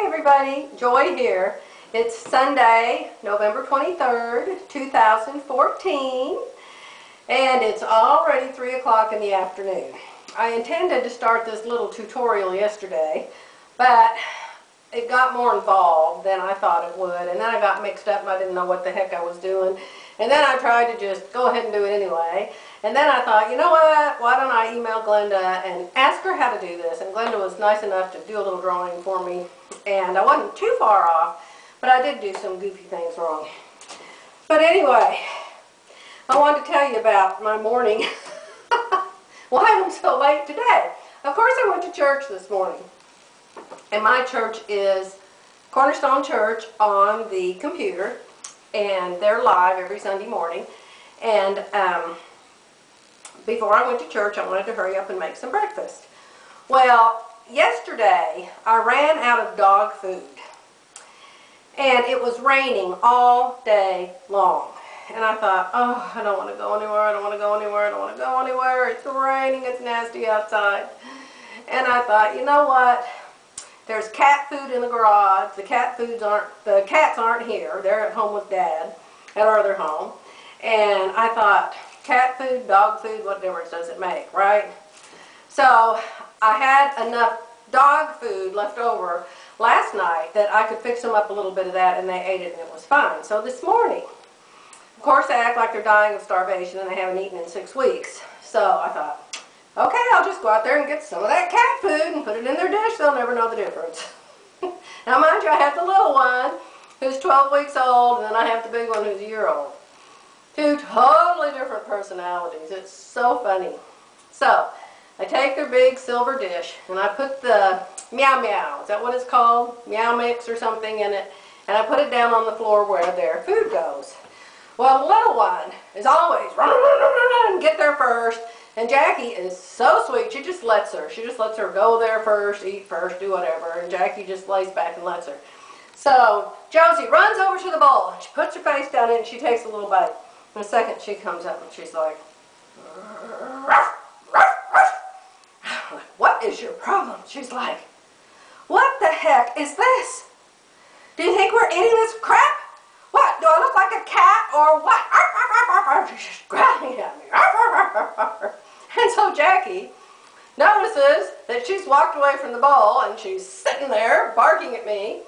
everybody, Joy here. It's Sunday, November 23rd, 2014, and it's already 3 o'clock in the afternoon. I intended to start this little tutorial yesterday, but it got more involved than I thought it would, and then I got mixed up and I didn't know what the heck I was doing. And then I tried to just go ahead and do it anyway. And then I thought, you know what, why don't I email Glenda and ask her how to do this. And Glenda was nice enough to do a little drawing for me. And I wasn't too far off, but I did do some goofy things wrong. But anyway, I wanted to tell you about my morning. Why I'm so late today. Of course I went to church this morning. And my church is Cornerstone Church on the computer. And they're live every Sunday morning. And before I went to church, I wanted to hurry up and make some breakfast. Well, yesterday I ran out of dog food. And it was raining all day long. And I thought, oh, I don't want to go anywhere, I don't want to go anywhere, I don't want to go anywhere. It's raining, it's nasty outside. And I thought, you know what? There's cat food in the garage. The cats aren't here. They're at home with Dad at our other home. And I thought, cat food, dog food, what difference does it make, right? So I had enough dog food left over last night that I could fix them up a little bit of that, and they ate it and it was fine. So this morning, of course they act like they're dying of starvation and they haven't eaten in 6 weeks. So I thought, okay, I'll just go out there and get some of that cat food and put it in their dish. They'll never know the difference. Now, mind you, I have the little one who's 12 weeks old, and then I have the big one who's a year old. Two totally different personalities. It's so funny. So, I take their big silver dish, and I put the meow meow, is that what it's called? Meow mix or something in it, and I put it down on the floor where their food goes. Well, the little one is always run, run, run, run, run, and get there first. And Jackie is so sweet, she just lets her. She just lets her go there first, eat first, do whatever. And Jackie just lays back and lets her. So Josie runs over to the bowl. She puts her face down in it and she takes a little bite. In a second she comes up and she's like, ruff, ruff, ruff. What is your problem? She's like, what the heck is this? Do you think we're eating this crap? What? Do I look like a cat or what? She's growling at me. And so Jackie notices that she's walked away from the bowl and she's sitting there barking at me.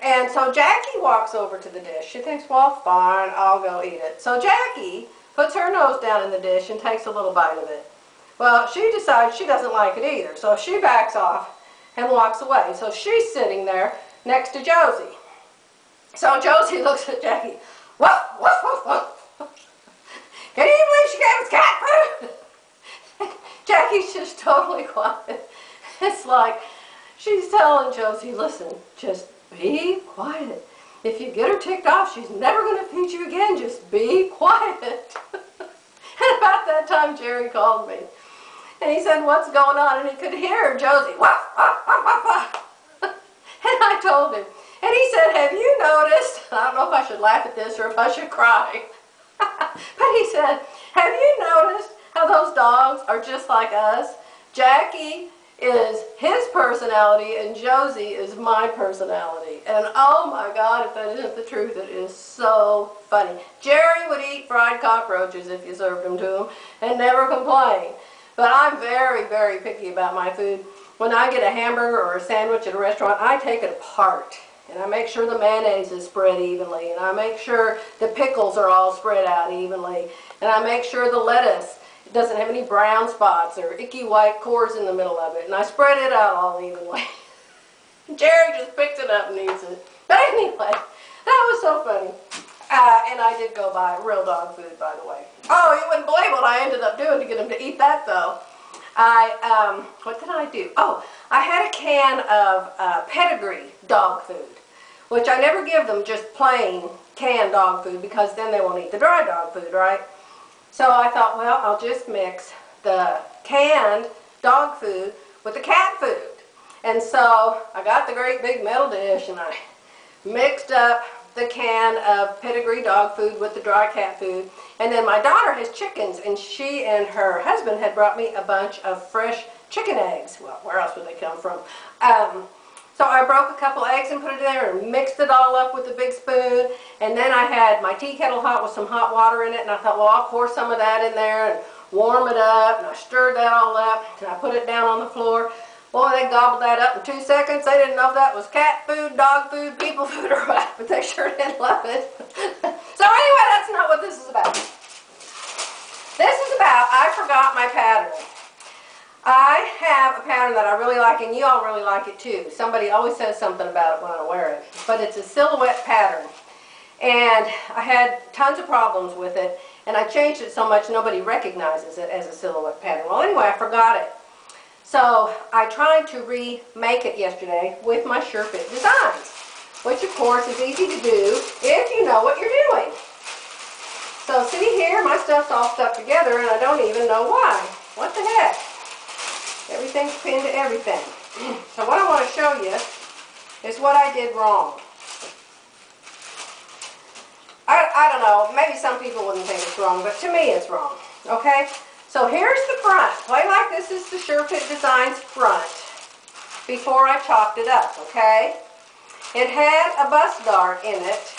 And so Jackie walks over to the dish. She thinks, well, fine, I'll go eat it. So Jackie puts her nose down in the dish and takes a little bite of it. Well, she decides she doesn't like it either. So she backs off and walks away. So she's sitting there next to Josie. So Josie looks at Jackie. Woof, woof, woof, woof. Can you believe she gave us cat food? Jackie's just totally quiet. It's like she's telling Josie, listen, just be quiet. If you get her ticked off, she's never going to feed you again. Just be quiet. And about that time, Jerry called me. And he said, what's going on? And he could hear Josie, woof, woof, woof, woof, woof. And I told him. And he said, have you noticed, I don't know if I should laugh at this or if I should cry, but he said, have you noticed how those dogs are just like us? Jackie is his personality and Josie is my personality. And oh my God, if that isn't the truth, it is so funny. Jerry would eat fried cockroaches if you served them to him and never complain. But I'm very, very picky about my food. When I get a hamburger or a sandwich at a restaurant, I take it apart. And I make sure the mayonnaise is spread evenly. And I make sure the pickles are all spread out evenly. And I make sure the lettuce doesn't have any brown spots or icky white cores in the middle of it. And I spread it out all evenly. Jerry just picks it up and eats it. But anyway, that was so funny. And I did go buy real dog food, by the way. Oh, you wouldn't believe what I ended up doing to get him to eat that, though. What did I do? Oh, I had a can of pedigree dog food, which I never give them just plain canned dog food because then they won't eat the dry dog food, right? So I thought, well, I'll just mix the canned dog food with the cat food. And so I got the great big metal dish and I mixed up the can of pedigree dog food with the dry cat food. And then my daughter has chickens, and she and her husband had brought me a bunch of fresh chicken eggs. Well, where else would they come from? So I I broke a couple eggs and put it in there and mixed it all up with a big spoon. And then I had my tea kettle hot with some hot water in it. And I thought, well, I'll pour some of that in there and warm it up. And I stirred that all up. And I put it down on the floor. Boy, they gobbled that up in 2 seconds. They didn't know if that was cat food, dog food, people food, or what. But they sure did love it. So anyway, that's not what this is about. This is about, I forgot my pattern. I have a pattern that I really like, and you all really like it too. Somebody always says something about it when I wear it. But it's a silhouette pattern. And I had tons of problems with it, and I changed it so much nobody recognizes it as a silhouette pattern. Well, anyway, I forgot it. So I tried to remake it yesterday with my Sure Fit designs, which of course is easy to do if you know what you're doing. So see here, my stuff's all stuck together and I don't even know why. What the heck? Everything's pinned to everything. So what I want to show you is what I did wrong. I don't know, maybe some people wouldn't think it's wrong, but to me it's wrong. Okay? So here's the front. Play like this is the Sure Fit Designs front before I chopped it up, okay? It had a bust dart in it,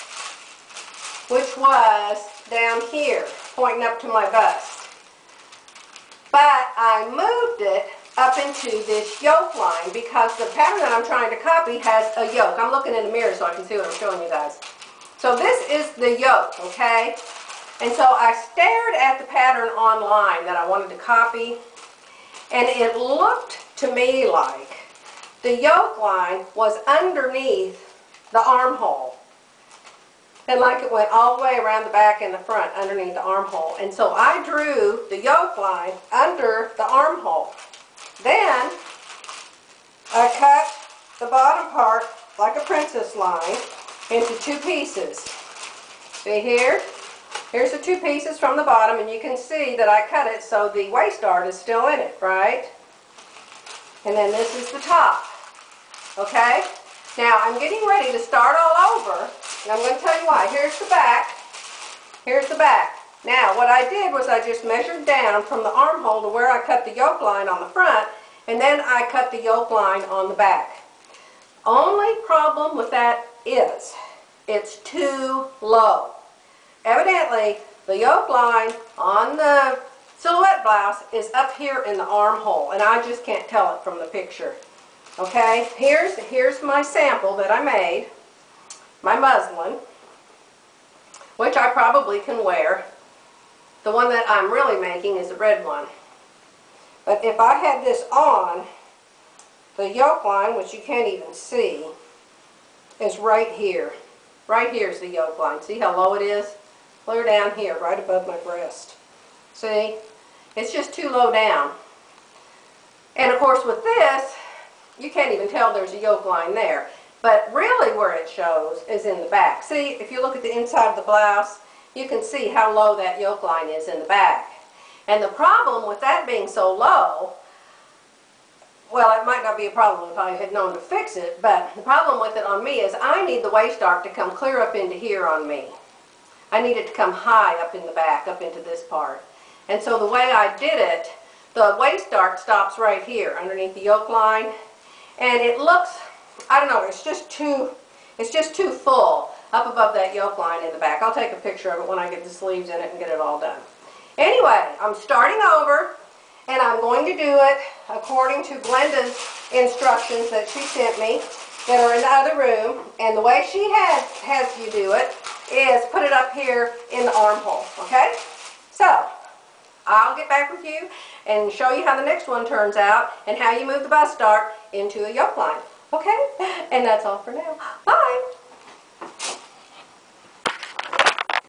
which was down here, pointing up to my bust. But I moved it up into this yoke line because the pattern that I'm trying to copy has a yoke. I'm looking in the mirror so I can see what I'm showing you guys. So this is the yoke, okay? And so I stared at the pattern online that I wanted to copy, and it looked to me like the yoke line was underneath the armhole. And like it went all the way around the back and the front underneath the armhole. And so I drew the yoke line under the armhole. Then I cut the bottom part like a princess line into 2 pieces. See here? Here's the 2 pieces from the bottom, and you can see that I cut it so the waist dart is still in it, right? And then this is the top. Okay? Now I'm getting ready to start all over, and I'm going to tell you why. Here's the back. Here's the back. Now what I did was I just measured down from the armhole to where I cut the yoke line on the front, and then I cut the yoke line on the back. Only problem with that is it's too low. Evidently, the yoke line on the silhouette blouse is up here in the armhole, and I just can't tell it from the picture. Okay, here's my sample that I made, my muslin, which I probably can wear. The one that I'm really making is the red one. But if I had this on, the yoke line, which you can't even see, is right here. Right here is the yoke line. See how low it is? Clear down here, right above my breast. See? It's just too low down. And of course with this, you can't even tell there's a yoke line there. But really where it shows is in the back. See, if you look at the inside of the blouse, you can see how low that yoke line is in the back. And the problem with that being so low, well, it might not be a problem if I had known to fix it, but the problem with it on me is I need the waist dart to come clear up into here on me. I need it to come high up in the back, up into this part. And so the way I did it, the waist dart stops right here underneath the yoke line. And it looks, I don't know, it's just too full up above that yoke line in the back. I'll take a picture of it when I get the sleeves in it and get it all done. Anyway, I'm starting over, and I'm going to do it according to Glenda's instructions that she sent me that are in the other room. And the way she has you do it is put it up here in the armhole, okay? So, I'll get back with you and show you how the next one turns out and how you move the bust dart into a yoke line, okay? And that's all for now. Bye!